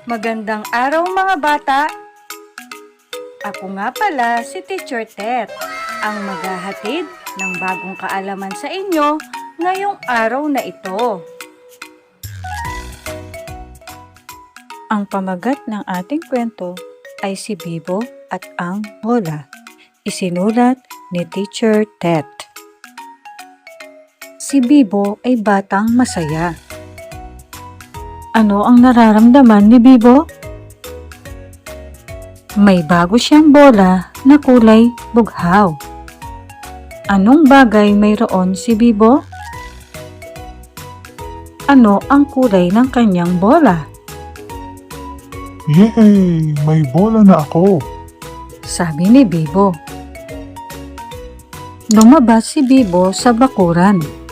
Magandang araw mga bata! Ako nga pala si Teacher Tet, ang maghahatid ng bagong kaalaman sa inyo ngayong araw na ito. Ang pamagat ng ating kwento ay si Bibo at ang Bola. Isinulat ni Teacher Tet. Si Bibo ay batang masaya. Ano ang nararamdaman ni Bibo? May bago siyang bola na kulay bughaw. Anong bagay mayroon si Bibo? Ano ang kulay ng kanyang bola? Yay! May bola na ako! Sabi ni Bibo. Lumabas si Bibo sa bakuran.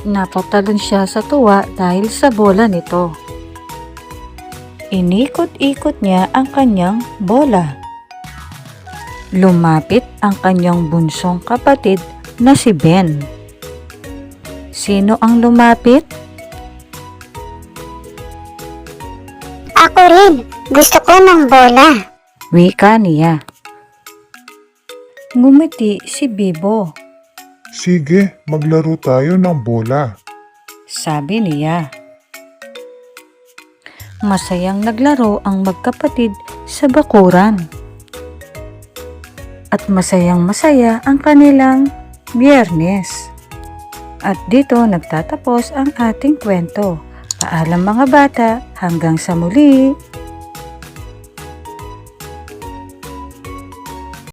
Napatalon siya sa tuwa dahil sa bola nito. Inikot-ikot niya ang kanyang bola. Lumapit ang kanyang bunsong kapatid na si Ben. Sino ang lumapit? Ako rin. Gusto ko ng bola. Wika niya. Ngumiti si Bibo. Sige, maglaro tayo ng bola. Sabi niya. Masayang naglaro ang magkapatid sa bakuran. At masayang-masaya ang kanilang Biyernes. At dito nagtatapos ang ating kwento. Paalam mga bata, hanggang sa muli!